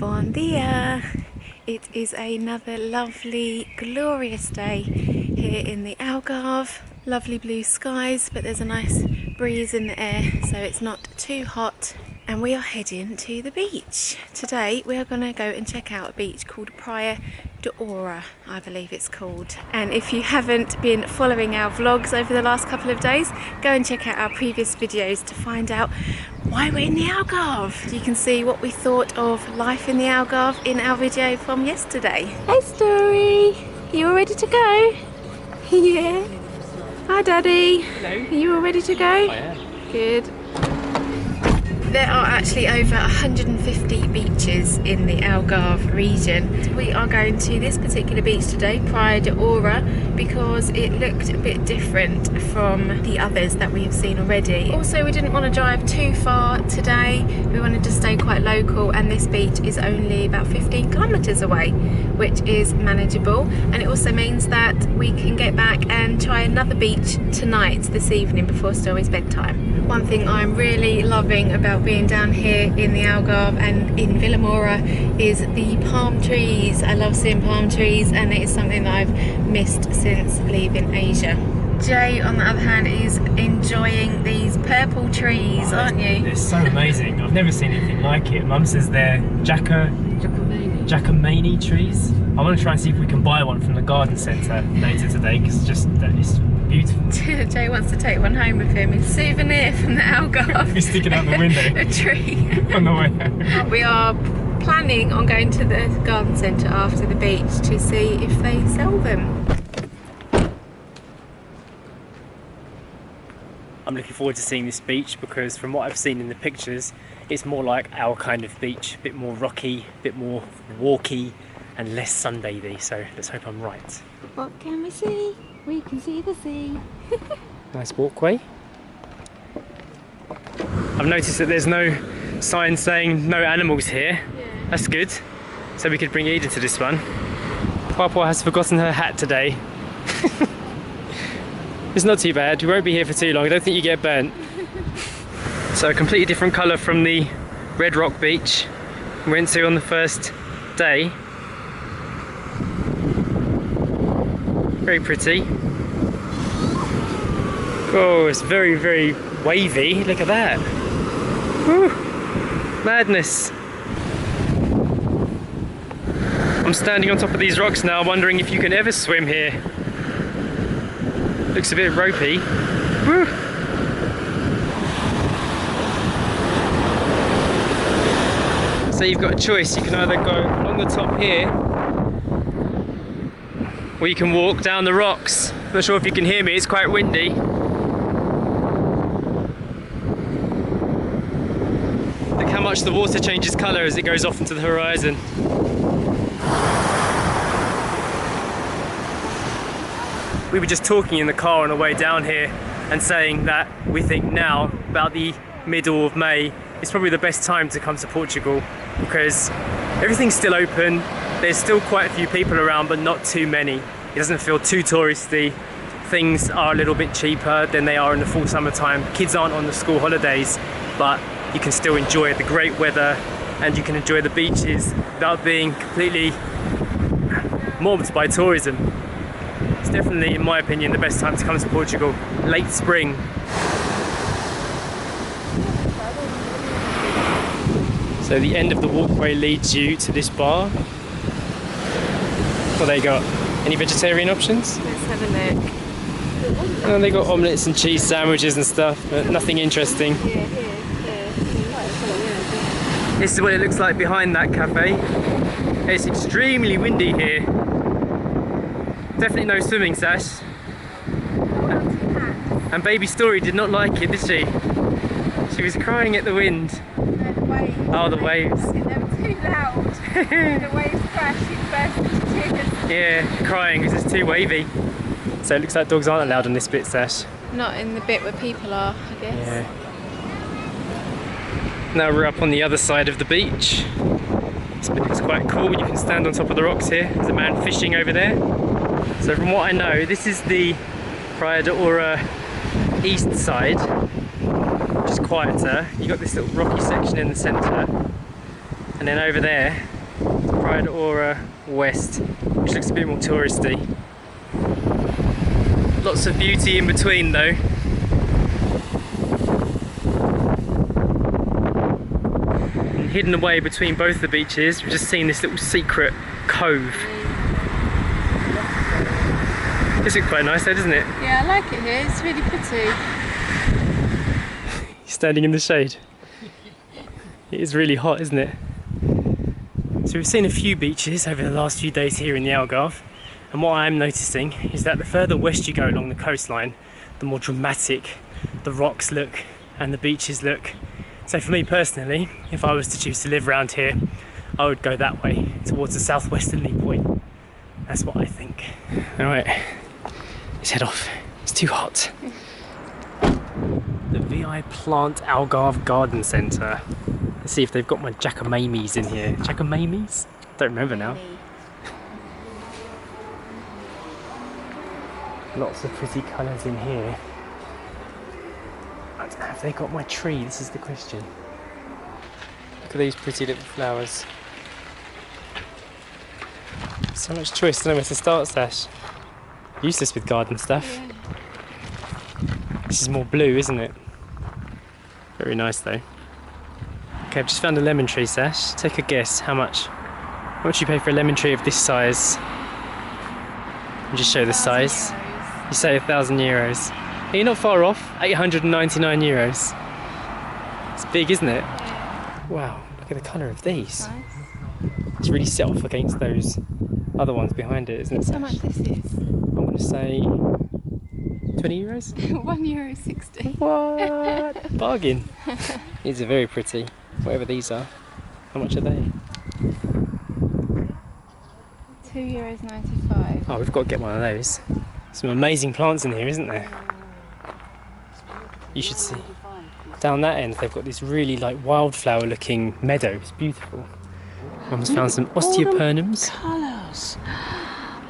Bon dia! It is another lovely, glorious day here in the Algarve. Lovely blue skies, but there's a nice breeze in the air, so it's not too hot. And we are heading to the beach. Today we are going to go and check out a beach called Praia d'Ora, I believe it's called. And if you haven't been following our vlogs over the last couple of days, go and check out our previous videos to find out why we're in the Algarve. You can see what we thought of life in the Algarve in our video from yesterday. Hey Story! You all ready to go? Yeah. Hi Daddy. Hello. Are you all ready to go? I am. Good. There are actually over 150 beaches in the Algarve region. We are going to this particular beach today, Praia d'Ora, because it looked a bit different from the others that we have seen already. Also, we didn't want to drive too far today. We wanted to stay quite local, and this beach is only about 15 kilometers away, which is manageable. And it also means that we can get back and try another beach tonight, this evening, before Story's bedtime. One thing I'm really loving about being down here in the Algarve and in Vilamora is the palm trees. I love seeing palm trees, and it is something that I've missed since leaving Asia. Jay, on the other hand, is enjoying these purple trees, aren't you? They're so amazing. I've never seen anything like it. Mum says they're Jmayel trees. I want to try and see if we can buy one from the garden centre later today, because it's beautiful. Jay wants to take one home with him. It's a souvenir from the Algarve. He's sticking out the window. A tree. On the way home. We are planning on going to the garden centre after the beach to see if they sell them. I'm looking forward to seeing this beach, because from what I've seen in the pictures, it's more like our kind of beach, a bit more rocky, a bit more walky and less sunbathy, so let's hope I'm right. What can we see? We can see the sea. Nice walkway. I've noticed that there's no sign saying no animals here. Yeah. That's good. So we could bring Ida to this one. Papa has forgotten her hat today. It's not too bad. We won't be here for too long. I don't think you get burnt. So a completely different colour from the Red Rock beach we went to on the first day. Very pretty. Oh, it's very, very wavy. Look at that. Woo. Madness. I'm standing on top of these rocks now, wondering if you can ever swim here. Looks a bit ropey. Woo. So you've got a choice. You can either go along the top here, or you can walk down the rocks. Not sure if you can hear me, it's quite windy. Look how much the water changes colour as it goes off into the horizon. We were just talking in the car on the way down here and saying that we think now, about the middle of May, is probably the best time to come to Portugal, because everything's still open. There's still quite a few people around, but not too many. It doesn't feel too touristy. Things are a little bit cheaper than they are in the full summertime. Kids aren't on the school holidays, but you can still enjoy the great weather, and you can enjoy the beaches without being completely mobbed by tourism. It's definitely, in my opinion, the best time to come to Portugal. Late spring. So the end of the walkway leads you to this bar. What they got? Any vegetarian options? Let's have a look. Oh, they got omelettes and cheese sandwiches and stuff, but nothing interesting. This is what it looks like behind that cafe. It's extremely windy here. Definitely no swimming, Sash. And baby Story did not like it, did she? She was crying at the wind. Oh, the waves. They were too loud. The waves crashed, she burst into tears. Yeah, crying because it's too wavy. So it looks like dogs aren't allowed on this bit, Sash. Not in the bit where people are, I guess. Yeah. Now we're up on the other side of the beach. This bit is quite cool. You can stand on top of the rocks here. There's a man fishing over there. So from what I know, this is the Praia d'Ora east side, which is quieter. You've got this little rocky section in the centre, And then over there, Pride Aura West, which looks a bit more touristy. Lots of beauty in between though. And hidden away between both the beaches, we've just seen this little secret cove. This looks quite nice though, doesn't it? Yeah, I like it here, it's really pretty. Standing in the shade. It is really hot, isn't it? So we've seen a few beaches over the last few days here in the Algarve, and what I'm noticing is that the further west you go along the coastline, the more dramatic the rocks look and the beaches look. So for me personally, if I was to choose to live around here, I would go that way, towards the southwesterly point. That's what I think. Alright, let's head off. It's too hot. The VI Plant Algarve Garden Centre. Let's see if they've got my jacamamies in here. Jacamamies? Don't remember now. Lots of pretty colours in here. I don't know if they got my tree, this is the question. Look at these pretty little flowers. So much choice, I don't know where to start, Sash. Useless with garden stuff. Yeah. This is more blue, isn't it? Very nice though. Okay, I've just found a lemon tree, Sash. Take a guess, how much? How much you pay for a lemon tree of this size? And just show the size. €1,000. You say €1,000. Hey, you're not far off, 899 euros. It's big, isn't it? Yeah. Wow, look at the colour of these. Nice. It's really set off against those other ones behind it, isn't it, Sash? How much this is? I'm going to say 20 euros? €1.60. What? Bargain. These are very pretty, whatever these are. How much are they? €2.95. Oh, we've got to get one of those. Some amazing plants in here, isn't there? You should see. Down that end, they've got this really like wildflower looking meadow. It's beautiful. Mum's found some osteopernums. Colours.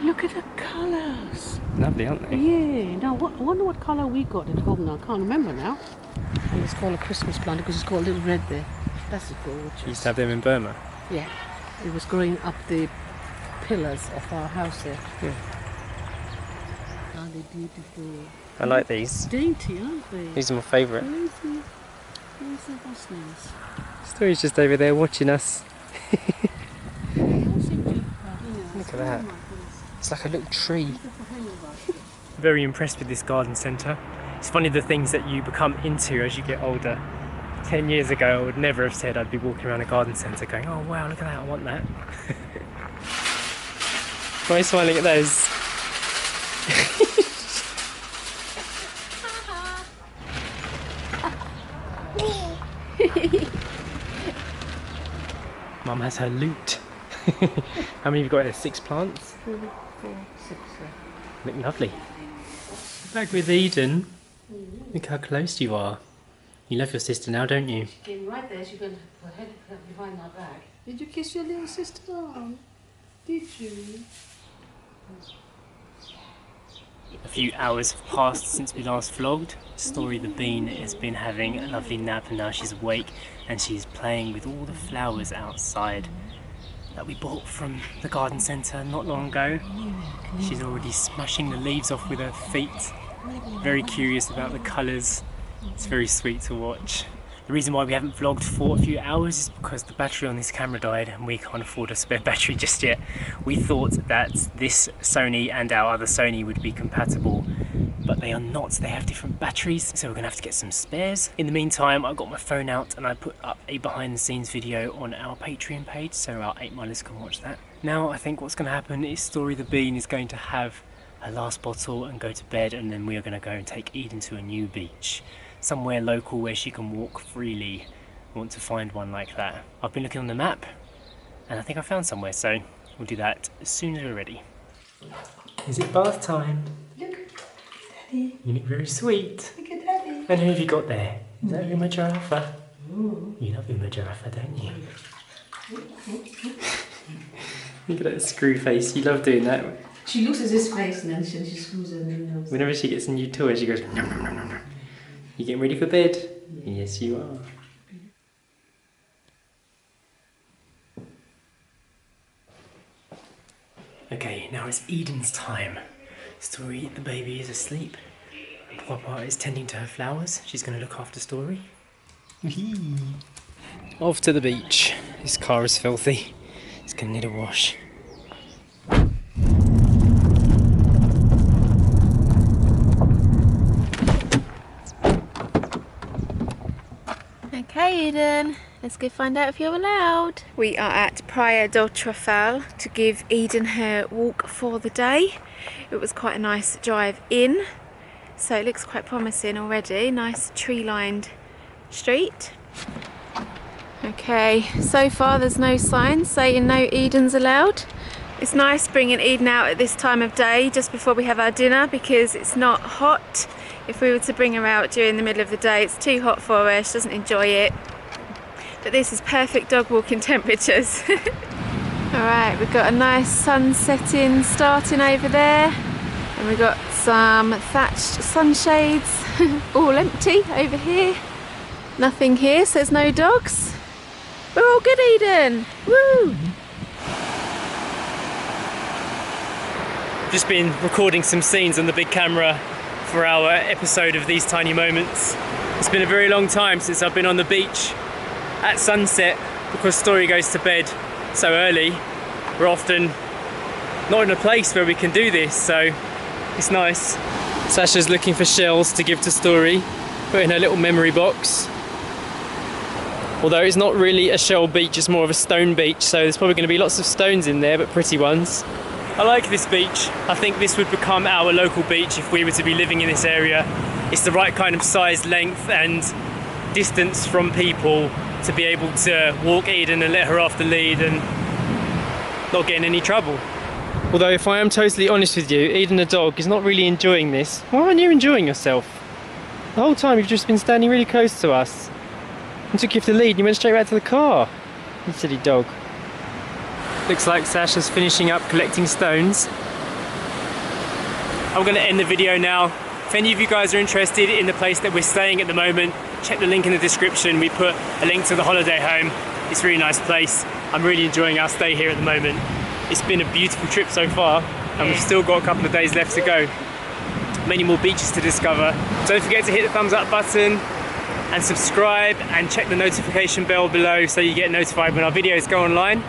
Look at the colours. Lovely, aren't they? Yeah. Now, I wonder what colour we got at home now. I can't remember now. And it's called a Christmas plant because it's got a little red there. That's gorgeous. You used to have them in Burma. Yeah. It was growing up the pillars of our house there. Yeah. Aren't they beautiful? I like these. Dainty, aren't they? These are my favourite. Where's the Bosnians? Story's just over there watching us. Look at that. It's like a little tree. Very impressed with this garden centre. It's funny the things that you become into as you get older. 10 years ago I would never have said I'd be walking around a garden centre going, oh wow, look at that, I want that. Why are you smiling at those? Mum has her loot. How many have you got there? 6 plants? 4, 6. Look lovely. Back with Eden. Look how close you are. You love your sister now, don't you? She came right there. She went her head behind my back. Did you kiss your little sister's arm? Did you? A few hours have passed since we last vlogged. Story the Bean has been having a lovely nap and now she's awake and she's playing with all the flowers outside that we bought from the garden centre not long ago. She's already smashing the leaves off with her feet. Very curious about the colours. It's very sweet to watch. The reason why we haven't vlogged for a few hours is because the battery on this camera died and we can't afford a spare battery just yet. We thought that this Sony and our other Sony would be compatible, but they are not. They have different batteries, so we're gonna have to get some spares. In the meantime, I got my phone out and I put up a behind the scenes video on our Patreon page, so our 8milers can watch that. Now I think what's gonna happen is Story the Bean is going to have her last bottle and go to bed, and then we are gonna go and take Eden to a new beach. Somewhere local where she can walk freely. I want to find one like that. I've been looking on the map and I think I found somewhere, so we'll do that as soon as we're ready. Is it bath time? Look, Daddy. You look very sweet. Look at Daddy. And who have you got there? Is that Uma Giraffe? You love Uma Giraffe, don't you? Look at that screw face, you love doing that. She loses his face and then she screws her nose. Whenever she gets a new toy, she goes nom nom nom nom nom. You getting ready for bed? Yes, you are. Okay, now it's Eden's time. Story, the baby is asleep. Papa is tending to her flowers. She's going to look after Story. Off to the beach. His car is filthy. It's going to need a wash. Okay, Eden, let's go find out if you're allowed. We are at Praia do Trafal to give Eden her walk for the day. It was quite a nice drive in, so it looks quite promising already. Nice tree-lined street. Okay, so far there's no signs saying no Eden's allowed. It's nice bringing Eden out at this time of day just before we have our dinner because it's not hot. If we were to bring her out during the middle of the day, it's too hot for her, she doesn't enjoy it. But this is perfect dog walking temperatures. Alright, we've got a nice sun setting starting over there. And we've got some thatched sunshades, all empty over here. Nothing here, so there's no dogs. We're all good, Eden! Woo! Just been recording some scenes on the big camera for our episode of These Tiny Moments. It's been a very long time since I've been on the beach at sunset because Story goes to bed so early. We're often not in a place where we can do this, so it's nice. Sasha's looking for shells to give to Story, put in her little memory box. Although it's not really a shell beach, it's more of a stone beach, so there's probably going to be lots of stones in there, but pretty ones. I like this beach. I think this would become our local beach if we were to be living in this area. It's the right kind of size, length and distance from people to be able to walk Eden and let her off the lead and not get in any trouble. Although if I am totally honest with you, Eden the dog is not really enjoying this. Why aren't you enjoying yourself? The whole time you've just been standing really close to us. I took you off the lead and you went straight back to the car. You silly dog. Looks like Sasha's finishing up collecting stones. I'm going to end the video now. If any of you guys are interested in the place that we're staying at the moment, check the link in the description. We put a link to the holiday home. It's a really nice place. I'm really enjoying our stay here at the moment. It's been a beautiful trip so far and we've still got a couple of days left to go. Many more beaches to discover. Don't forget to hit the thumbs up button and subscribe and check the notification bell below so you get notified when our videos go online.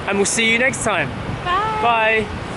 And we'll see you next time. Bye. Bye.